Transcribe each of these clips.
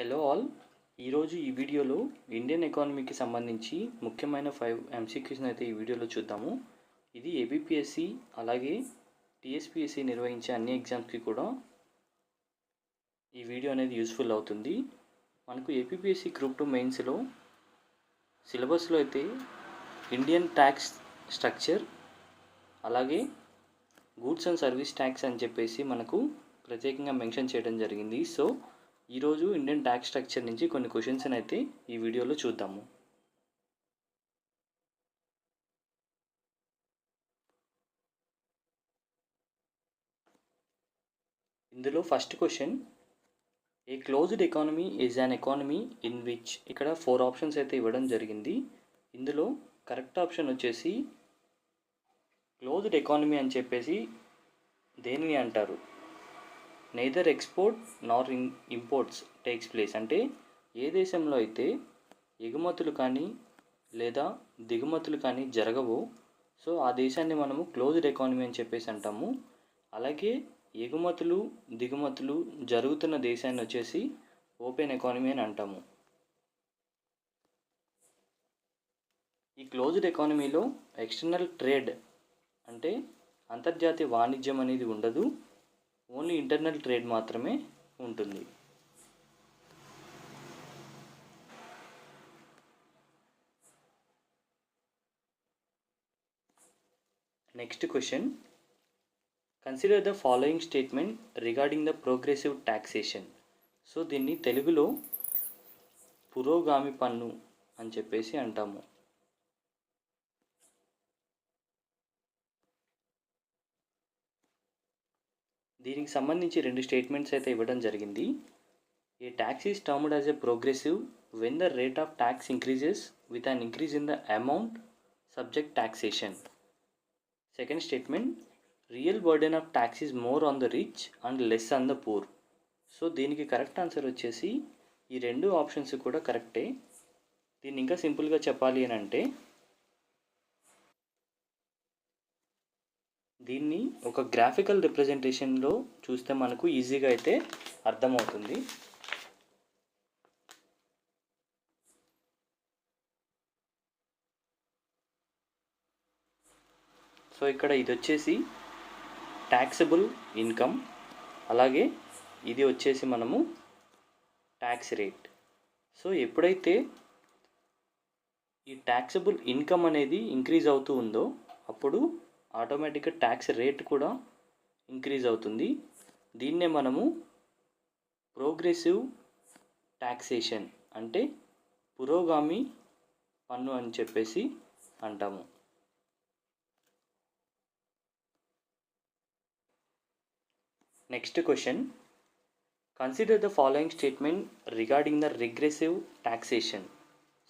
Hello all. ఈరోజు ఈ వీడియోలో ఇండియన్ ఎకానమీకి సంబంధించి ముఖ్యమైన 5 ఎంసీక్యూస్ని అయితే ఈ వీడియోలో చూద్దాము. ఇది ఏబిపిఎస్సి అలాగే టీఎస్పిఎస్సి నిర్వహించే అన్ని ఎగ్జామ్స్కి కూడా ఈ వీడియో అనేది యూస్ఫుల్ అవుతుంది. మనకు ఏపీపీఎస్సి గ్రూప్ 2 మెయిన్స్లో సిలబస్లో అయితే ఇండియన్ ట్యాక్స్ స్ట్రక్చర్ అలాగే గూడ్స్ అండ్ సర్వీస్ ట్యాక్స్ అని చెప్పేసి మనకు ప్రత్యేకంగా మెన్షన్ చేయడం జరిగింది. సో ఈరోజు ఇండియన్ ట్యాక్స్ స్ట్రక్చర్ నుంచి కొన్ని క్వశ్చన్స్ని అయితే ఈ వీడియోలో చూద్దాము. ఇందులో first question, A closed economy is an economy in which, ఇక్కడ 4 ఆప్షన్స్ అయితే ఇవ్వడం జరిగింది. ఇందులో కరెక్ట్ ఆప్షన్ వచ్చేసి క్లోజ్డ్ ఎకానమీ అని చెప్పేసి దేనిని అంటారు? నెయిదర్ ఎక్స్పోర్ట్ నార్ ఇంపోర్ట్స్ టేక్స్ ప్లేస్, అంటే ఏ దేశంలో అయితే ఎగుమతులు కానీ లేదా దిగుమతులు కానీ జరగవో సో ఆ దేశాన్ని మనము క్లోజ్డ్ ఎకానమీ అని చెప్పేసి అంటాము. అలాగే ఎగుమతులు దిగుమతులు జరుగుతున్న దేశాన్ని వచ్చేసి ఓపెన్ ఎకానమీ అని అంటాము. ఈ క్లోజ్డ్ ఎకానమీలో ఎక్స్టర్నల్ ట్రేడ్ అంటే అంతర్జాతీయ వాణిజ్యం అనేది ఉండదు, ఓన్లీ ఇంటర్నల్ ట్రేడ్ మాత్రమే ఉంటుంది. Next question, consider the following statement regarding the progressive taxation. So దీన్ని తెలుగులో పురోగామి పన్ను అని చెప్పేసి అంటాము. దీనికి సంబంధించి 2 స్టేట్మెంట్స్ అయితే ఇవ్వడం జరిగింది. A tax is termed as a progressive when the rate of tax increases with an increase in the amount subject taxation. Second statement, real burden of tax is more on the rich and less on the poor. So దీనికి correct answer వచ్చేసి ఈ 2 options కూడా కరెక్టే. దీన్ని ఇంకా సింపుల్గా చెప్పాలి అని అంటే దీన్ని ఒక గ్రాఫికల్ రిప్రజెంటేషన్లో చూస్తే మనకు ఈజీగా అయితే అర్థమవుతుంది. సో ఇక్కడ ఇది వచ్చేసి ట్యాక్సబుల్ ఇన్కమ్, అలాగే ఇది వచ్చేసి మనము ట్యాక్స్ రేట్. సో ఎప్పుడైతే ఈ ట్యాక్సబుల్ ఇన్కమ్ అనేది ఇంక్రీజ్ అవుతూ ఉందో అప్పుడు ఆటోమేటిక్గా ట్యాక్స్ రేట్ కూడా ఇంక్రీజ్ అవుతుంది. దీన్నే మనము ప్రోగ్రెసివ్ ట్యాక్సేషన్ అంటే పురోగామి పన్ను అని చెప్పేసి అంటాము. Next question, consider the following statement regarding the regressive taxation.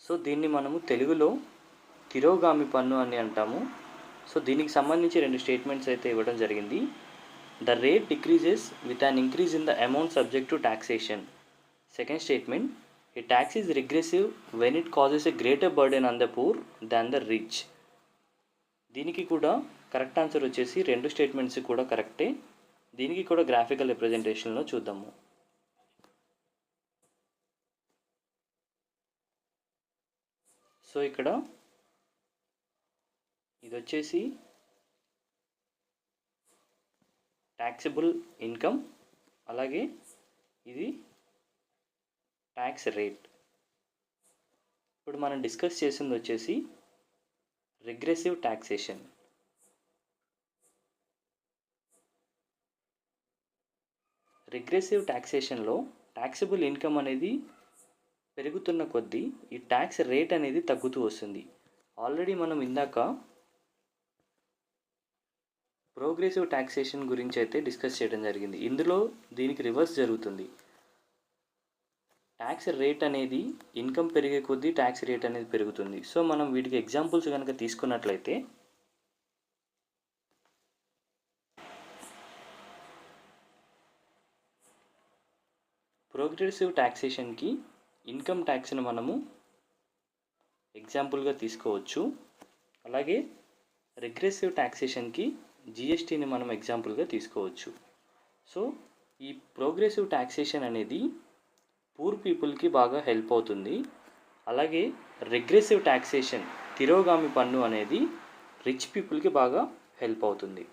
So దీన్ని మనము తెలుగులో తిరోగామి పన్ను అని అంటాము. సో దీనికి సంబంధించి 2 స్టేట్మెంట్స్ అయితే ఇవ్వడం జరిగింది. The rate decreases with an increase in the amount subject to taxation. Second statement, A tax is regressive when it causes a greater burden on the poor than the rich. దీనికి కూడా correct answer వచ్చేసి 2 statements కూడా కరెక్టే. దీనికి కూడా graphical రిప్రజెంటేషన్లో చూద్దాము. So ఇక్కడ ఇది వచ్చేసి ట్యాక్సబుల్ ఇన్కమ్, అలాగే ఇది ట్యాక్స్ రేట్. ఇప్పుడు మనం డిస్కస్ చేసింది వచ్చేసి రిగ్రెసివ్ ట్యాక్సేషన్. రిగ్రెసివ్ ట్యాక్సేషన్లో ట్యాక్సబుల్ ఇన్కమ్ అనేది పెరుగుతున్న కొద్దీ ఈ ట్యాక్స్ రేట్ అనేది తగ్గుతూ వస్తుంది. ఆల్రెడీ మనం ఇందాక ప్రోగ్రెసివ్ ట్యాక్సేషన్ గురించి అయితే డిస్కస్ చేయడం జరిగింది. ఇందులో దీనికి రివర్స్ జరుగుతుంది. ట్యాక్స్ రేట్ అనేది ఇన్కమ్ పెరిగే కొద్దీ ట్యాక్స్ రేట్ అనేది పెరుగుతుంది. సో మనం వీటికి ఎగ్జాంపుల్స్ కనుక తీసుకున్నట్లయితే ప్రోగ్రెసివ్ ట్యాక్సేషన్కి ఇన్కమ్ ట్యాక్స్ను మనము ఎగ్జాంపుల్గా తీసుకోవచ్చు. అలాగే రిగ్రెసివ్ ట్యాక్సేషన్కి జిఎస్టీని మనం ఎగ్జాంపుల్గా తీసుకోవచ్చు. సో ఈ ప్రోగ్రెసివ్ ట్యాక్సేషన్ అనేది పూర్ పీపుల్కి బాగా హెల్ప్ అవుతుంది. అలాగే రిగ్రెసివ్ ట్యాక్సేషన్ తిరోగామి పన్ను అనేది రిచ్ పీపుల్కి బాగా హెల్ప్ అవుతుంది.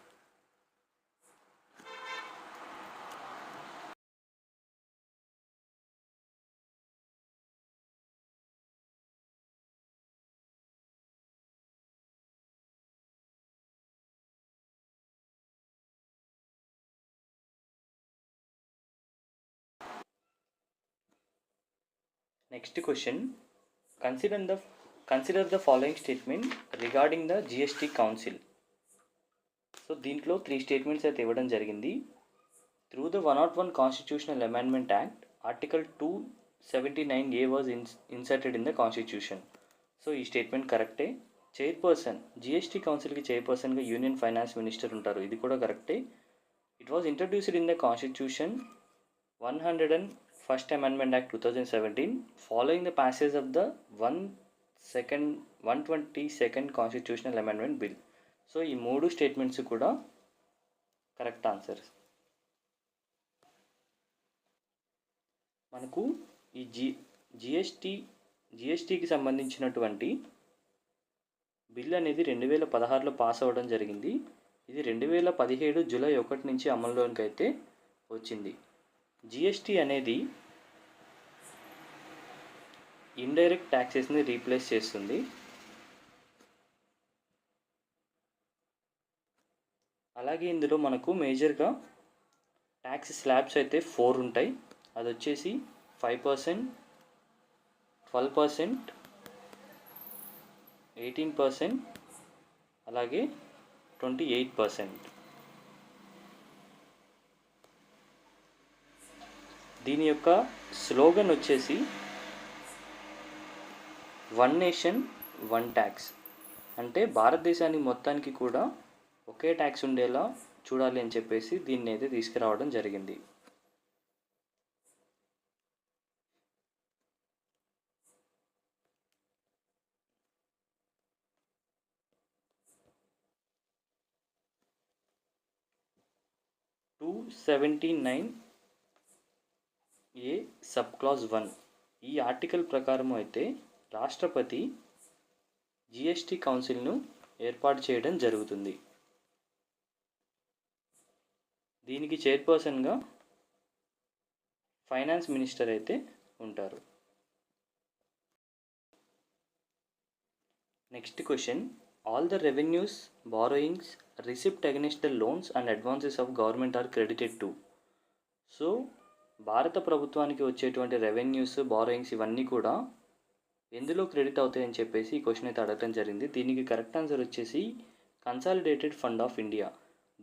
Next question, consider the following statement regarding the GST council. So దీంట్లో 3 స్టేట్మెంట్స్ అయితే ఇవ్వడం జరిగింది. Through the 101 constitutional amendment act article 279A was inserted in the constitution. So ఈ స్టేట్మెంట్ కరెక్టే. చైర్పర్సన్, జిఎస్టీ కౌన్సిల్కి చైర్పర్సన్గా యూనియన్ ఫైనాన్స్ మినిస్టర్ ఉంటారు, ఇది కూడా కరెక్టే. It was introduced in the constitution 101st Amendment Act 2017 following the passage of the 122nd Constitutional Amendment Bill. So ఈ 3 statements కూడా కరెక్ట్ ఆన్సర్స్. మనకు ఈ జిఎస్టీకి సంబంధించినటువంటి బిల్ అనేది 2016లో పాస్ అవ్వడం జరిగింది. ఇది 2017 జూలై 1 నుంచి అమల్లోకి అయితే వచ్చింది. జిఎస్టీ అనేది ఇండైరెక్ట్ ట్యాక్సెస్ని రీప్లేస్ చేస్తుంది. అలాగే ఇందులో మనకు మేజర్గా ట్యాక్స్ స్లాబ్స్ అయితే 4 ఉంటాయి. అది వచ్చేసి 5%, 12%, 18%, అలాగే 28%. దీని యొక్క స్లోగన్ వచ్చేసి వన్ నేషన్ వన్ ట్యాక్స్, అంటే భారతదేశానికి మొత్తానికి కూడా ఒకే ట్యాక్స్ ఉండేలా చూడాలి అని చెప్పేసి దీన్ని అయితే తీసుకురావడం జరిగింది. A సబ్ క్లాజ్ 1 ఈ ఆర్టికల్ ప్రకారం అయితే రాష్ట్రపతి జిఎస్టీ కౌన్సిల్ను ఏర్పాటు చేయడం జరుగుతుంది. దీనికి చైర్పర్సన్గా ఫైనాన్స్ మినిస్టర్ అయితే ఉంటారు. Next question, all the revenues, borrowings, receipt against the loans and advances of government are credited to. So భారత ప్రభుత్వానికి వచ్చేటువంటి రెవెన్యూస్, బారోయింగ్స్ ఇవన్నీ కూడా ఎందులో క్రెడిట్ అవుతాయని చెప్పేసి ఈ క్వశ్చన్ అయితే అడగడం జరిగింది. దీనికి కరెక్ట్ ఆన్సర్ వచ్చేసి కన్సాలిడేటెడ్ ఫండ్ ఆఫ్ ఇండియా.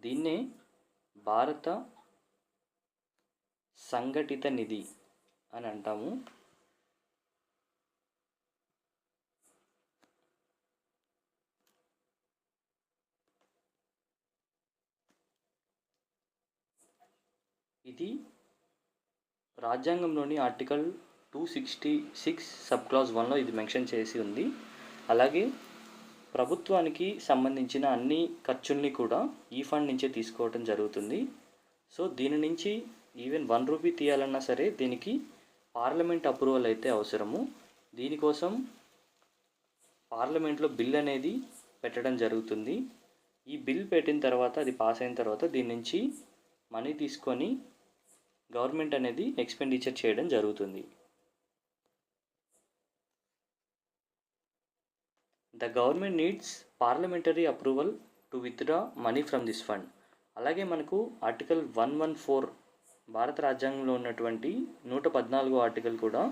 దీన్నే భారత సంఘటిత నిధి అని అంటాము. ఇది రాజ్యాంగంలోని ఆర్టికల్ 266 సబ్ క్లాజ్ 1లో ఇది మెన్షన్ చేసి ఉంది. అలాగే ప్రభుత్వానికి సంబంధించిన అన్ని ఖర్చుల్ని కూడా ఈ ఫండ్ నుంచే తీసుకోవడం జరుగుతుంది. సో దీని నుంచి ఈవెన్ 1 రూపీ తీయాలన్నా సరే దీనికి పార్లమెంట్ అప్రూవల్ అయితే అవసరము. దీనికోసం పార్లమెంట్లో బిల్ అనేది పెట్టడం జరుగుతుంది. ఈ బిల్ పెట్టిన తర్వాత, అది పాస్ అయిన తర్వాత దీని నుంచి మనీ తీసుకొని గవర్నమెంట్ అనేది ఎక్స్పెండిచర్ చేయడం జరుగుతుంది. The government needs parliamentary approval to withdraw money from this fund. అలాగే మనకు ఆర్టికల్ 114 భారత రాజ్యాంగంలో ఉన్నటువంటి 114వ ఆర్టికల్ కూడా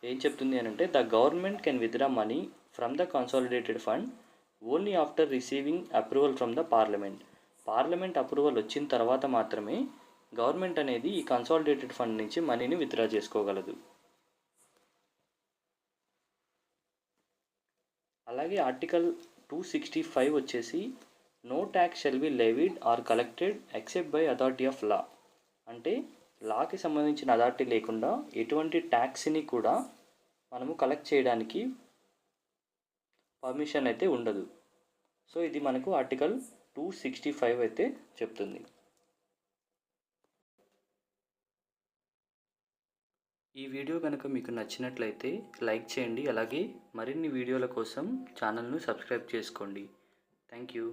ఏం చెప్తుంది అని అంటే, the government can withdraw money from the consolidated fund only after receiving approval from the parliament. Parliament approval వచ్చిన తర్వాత మాత్రమే గవర్నమెంట్ అనేది ఈ కన్సాలిడేటెడ్ ఫండ్ నుంచి మనీని విత్డ్రా చేసుకోగలదు. అలాగే ఆర్టికల్ 265 వచ్చేసి no tax shall be levied or collected except by authority of law. అంటే లాకి సంబంధించిన అథారిటీ లేకుండా ఎటువంటి ట్యాక్స్ని కూడా మనము కలెక్ట్ చేయడానికి పర్మిషన్ అయితే ఉండదు. సో ఇది మనకు ఆర్టికల్ 265 అయితే చెప్తుంది. ఈ వీడియో కనుక మీకు నచ్చినట్లయితే లైక్ చేయండి. అలాగే మరిన్ని వీడియోల కోసం ఛానల్ను సబ్స్క్రైబ్ చేసుకోండి. Thank you.